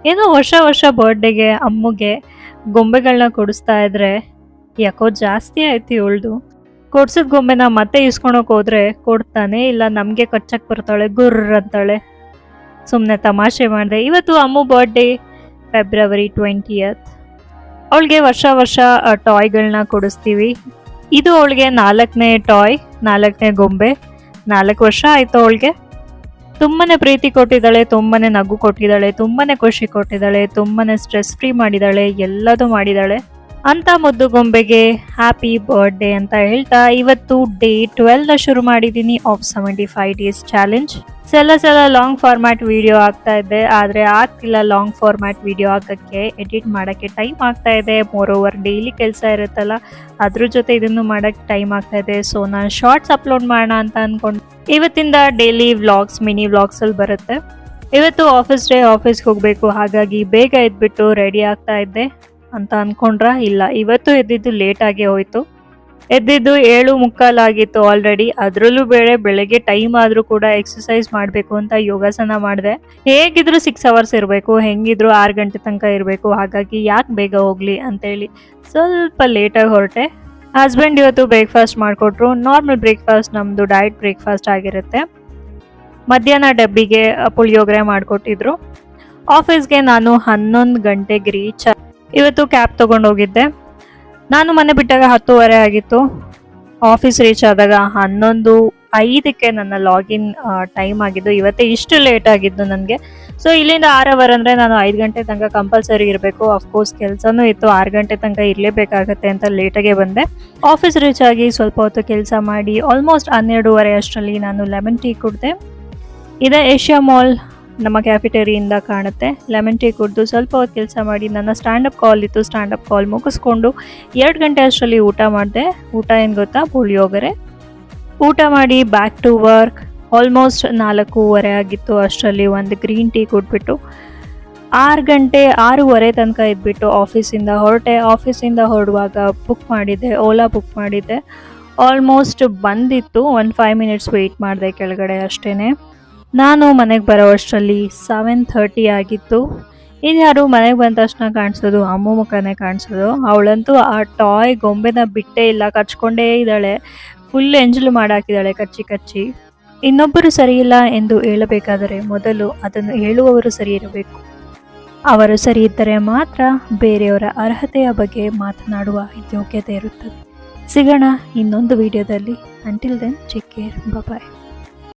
ಏನೋ ವರ್ಷ ವರ್ಷ ಬರ್ಡೇಗೆ ಅಮ್ಮಗೆ ಗೊಂಬೆಗಳನ್ನ ಕೊಡಿಸ್ತಾ ಇದ್ರೆ ಯಾಕೋ ಜಾಸ್ತಿ ಆಯ್ತು ಇವಳ್ದು. ಕೊಡ್ಸಿದ ಗೊಂಬೆನ ಮತ್ತೆ ಇಸ್ಕೊಳಕ್ ಹೋದ್ರೆ ಕೊಡ್ತಾನೆ ಇಲ್ಲ, ನಮಗೆ ಕಚ್ಚಕ್ ಬರ್ತಾಳೆ, ಗುರ್ರ ಅಂತಾಳೆ. ಸುಮ್ಮನೆ ತಮಾಷೆ ಮಾಡಿದೆ. ಇವತ್ತು ಅಮ್ಮು ಬರ್ಡೇ ಫೆಬ್ರವರಿ 20th. ಅವಳಿಗೆ ವರ್ಷ ವರ್ಷ ಟಾಯ್ಗಳನ್ನ ಕೊಡಿಸ್ತೀವಿ. ಇದು ಅವಳಿಗೆ 4ನೇ ಟಾಯ್, 4ನೇ ಗೊಂಬೆ. 4 ವರ್ಷ ಆಯ್ತು ಅವಳಿಗೆ. ತುಂಬಾನೇ ಪ್ರೀತಿ ಕೊಟ್ಟಿದ್ದಾಳೆ, ತುಂಬಾನೇ ನಗು ಕೊಟ್ಟಿದ್ದಾಳೆ, ತುಂಬಾನೇ ಖುಷಿ ಕೊಟ್ಟಿದ್ದಾಳೆ, ತುಂಬಾನೇ ಸ್ಟ್ರೆಸ್ ಫ್ರೀ ಮಾಡಿದ್ದಾಳೆ, ಎಲ್ಲದೂ ಮಾಡಿದ್ದಾಳೆ. ಅಂತ ಮುದ್ದು ಗೊಂಬೆಗೆ ಹ್ಯಾಪಿ ಬರ್ಡೇ ಅಂತ ಹೇಳ್ತಾ ಇವತ್ತು ಡೇ 12 ಶುರು ಮಾಡಿದ್ದೀನಿ ಆಫ್ 75 ಡೇಸ್ ಚಾಲೆಂಜ್. ಸಲ ಲಾಂಗ್ ಫಾರ್ಮ್ಯಾಟ್ ವಿಡಿಯೋ ಆಗ್ತಾ ಇದೆ, ಆದರೆ ಆಗ್ತಿಲ್ಲ ಲಾಂಗ್ ಫಾರ್ಮ್ಯಾಟ್ ವಿಡಿಯೋ ಹಾಕಕ್ಕೆ, ಎಡಿಟ್ ಮಾಡೋಕ್ಕೆ ಟೈಮ್ ಆಗ್ತಾ ಇದೆ. ಮೋರೋವರ್ ಡೈಲಿ ಕೆಲಸ ಇರುತ್ತಲ್ಲ, ಅದ್ರ ಜೊತೆ ಇದನ್ನು ಮಾಡೋಕ್ಕೆ ಟೈಮ್ ಆಗ್ತಾ ಇದೆ. ಸೊ ನಾನು ಶಾರ್ಟ್ಸ್ ಅಪ್ಲೋಡ್ ಮಾಡೋಣ ಅಂತ ಅಂದ್ಕೊಂಡು ಇವತ್ತಿಂದ ಡೈಲಿ ವ್ಲಾಗ್ಸ್, ಮಿನಿ ವ್ಲಾಗ್ಸಲ್ಲಿ ಬರುತ್ತೆ. ಇವತ್ತು ಆಫೀಸ್ ಡೇ, ಆಫೀಸ್ಗೆ ಹೋಗಬೇಕು, ಹಾಗಾಗಿ ಬೇಗ ಎದ್ಬಿಟ್ಟು ರೆಡಿ ಆಗ್ತಾ ಇದ್ದೆ ಅಂತ ಅಂದ್ಕೊಂಡ್ರ ಇಲ್ಲ, ಇವತ್ತು ಎದ್ದಿದ್ದು ಲೇಟಾಗಿ ಹೋಯಿತು. ಎದ್ದಿದ್ದು 7:45 ಆಗಿತ್ತು ಆಲ್ರೆಡಿ. ಅದರಲ್ಲೂ ಬೆಳಗ್ಗೆ ಟೈಮ್ ಆದರೂ ಕೂಡ ಎಕ್ಸಸೈಸ್ ಮಾಡಬೇಕು ಅಂತ ಯೋಗಾಸನ ಮಾಡಿದೆ. ಹೇಗಿದ್ರು 6 ಅವರ್ಸ್ ಇರಬೇಕು, ಹೆಂಗಿದ್ರು 6 ಗಂಟೆ ತನಕ ಇರಬೇಕು, ಹಾಗಾಗಿ ಯಾಕೆ ಬೇಗ ಹೋಗಲಿ ಅಂತೇಳಿ ಸ್ವಲ್ಪ ಲೇಟಾಗಿ ಹೊರಟೆ. ಹಸ್ಬೆಂಡ್ ಇವತ್ತು ಬ್ರೇಕ್ಫಾಸ್ಟ್ ಮಾಡಿಕೊಟ್ರು. ನಾರ್ಮಲ್ ಬ್ರೇಕ್ಫಾಸ್ಟ್, ನಮ್ಮದು ಡಯಟ್ ಬ್ರೇಕ್ಫಾಸ್ಟ್ ಆಗಿರುತ್ತೆ. ಮಧ್ಯಾಹ್ನ ಡಬ್ಬಿಗೆ ಪುಳಿಯೋಗರೆ ಮಾಡಿಕೊಟ್ಟಿದ್ರು. ಆಫೀಸ್ಗೆ ನಾನು 11 ಗಂಟೆಗೆ ರೀಚ್. ಇವತ್ತು ಕ್ಯಾಬ್ ತೊಗೊಂಡು ಹೋಗಿದ್ದೆ. ನಾನು ಮನೆ ಬಿಟ್ಟಾಗ 10:30 ಆಗಿತ್ತು. ಆಫೀಸ್ ರೀಚ್ ಆದಾಗ 11:05ಕ್ಕೆ ನನ್ನ ಲಾಗಿನ್ ಟೈಮ್ ಆಗಿದ್ದು. ಇವತ್ತೇ ಇಷ್ಟು ಲೇಟ್ ಆಗಿದ್ದು ನನಗೆ. ಸೊ ಇಲ್ಲಿಂದ 6 ಅವರ್ ಅಂದರೆ ನಾನು 5 ಗಂಟೆ ತನಕ ಕಂಪಲ್ಸರಿ ಇರಬೇಕು. ಅಫ್ಕೋರ್ಸ್ ಕೆಲಸನೂ ಇತ್ತು, 6 ಗಂಟೆ ತನಕ ಇರಲೇಬೇಕಾಗತ್ತೆ ಅಂತ ಲೇಟಾಗೆ ಬಂದೆ. ಆಫೀಸ್ ರೀಚ್ ಆಗಿ ಸ್ವಲ್ಪ ಹೊತ್ತು ಕೆಲಸ ಮಾಡಿ ಆಲ್ಮೋಸ್ಟ್ 12:30 ಅಷ್ಟರಲ್ಲಿ ನಾನು ಲೆಮನ್ ಟೀ ಕುಡಿದೆ. ಇದೇ ಏಷ್ಯಾ ಮಾಲ್ ನಮ್ಮ ಕ್ಯಾಫಿಟೇರಿಯಿಂದ ಕಾಣುತ್ತೆ. ಲೆಮನ್ ಟೀ ಕುಡಿದು ಸ್ವಲ್ಪ ಹೊತ್ತು ಕೆಲಸ ಮಾಡಿ ನನ್ನ ಸ್ಟ್ಯಾಂಡಪ್ ಕಾಲ್ ಇತ್ತು, ಸ್ಟ್ಯಾಂಡಪ್ ಕಾಲ್ ಮುಗಿಸ್ಕೊಂಡು 2 ಗಂಟೆ ಅಷ್ಟರಲ್ಲಿ ಊಟ ಮಾಡಿದೆ. ಊಟ ಏನು ಗೊತ್ತಾ, ಪುಳಿಯೋಗರೆ. ಊಟ ಮಾಡಿ ಬ್ಯಾಕ್ ಟು ವರ್ಕ್. ಆಲ್ಮೋಸ್ಟ್ 4:15 ಆಗಿತ್ತು ಅಷ್ಟರಲ್ಲಿ ಒಂದು ಗ್ರೀನ್ ಟೀ ಕುಡಿದ್ಬಿಟ್ಟು 6 ಗಂಟೆ 6:30 ತನಕ ಇದ್ಬಿಟ್ಟು ಆಫೀಸಿಂದ ಹೊರಟೆ. ಆಫೀಸಿಂದ ಹೊರಡುವಾಗ ಬುಕ್ ಮಾಡಿದ್ದೆ, ಓಲಾ ಬುಕ್ ಮಾಡಿದ್ದೆ. ಆಲ್ಮೋಸ್ಟ್ ಬಂದಿತ್ತು, ಒಂದು 5 ಮಿನಿಟ್ಸ್ ವೆಯ್ಟ್ ಮಾಡಿದೆ ಕೆಳಗಡೆ ಅಷ್ಟೇ. ನಾನು ಮನೆಗೆ ಬರೋ ಅಷ್ಟರಲ್ಲಿ 7:30 ಆಗಿತ್ತು. ಇನ್ಯಾರು ಮನೆಗೆ ಬಂದ ತಕ್ಷಣ ಕಾಣಿಸೋದು ಅಮ್ಮು ಮುಖನೇ ಕಾಣಿಸೋದು. ಅವಳಂತೂ ಆ ಟಾಯ್ ಗೊಂಬೆನ ಬಿಟ್ಟೇ ಇಲ್ಲ, ಕಚ್ಕೊಂಡೇ ಇದ್ದಾಳೆ. ಫುಲ್ ಎಂಜಲು ಮಾಡಾಕಿದ್ದಾಳೆ ಕಚ್ಚಿ. ಇನ್ನೊಬ್ಬರು ಸರಿಯಿಲ್ಲ ಎಂದು ಹೇಳಬೇಕಾದರೆ ಮೊದಲು ಅದನ್ನು ಹೇಳುವವರು ಸರಿ ಇರಬೇಕು. ಅವರು ಸರಿ ಇದ್ದರೆ ಮಾತ್ರ ಬೇರೆಯವರ ಅರ್ಹತೆಯ ಬಗ್ಗೆ ಮಾತನಾಡುವ ಯೋಗ್ಯತೆ ಇರುತ್ತದೆ. ಸಿಗೋಣ ಇನ್ನೊಂದು ವಿಡಿಯೋದಲ್ಲಿ. ಅಂಟಿಲ್ ದೆನ್ ಟೇಕ್ ಕೇರ್, ಬಾಯ್.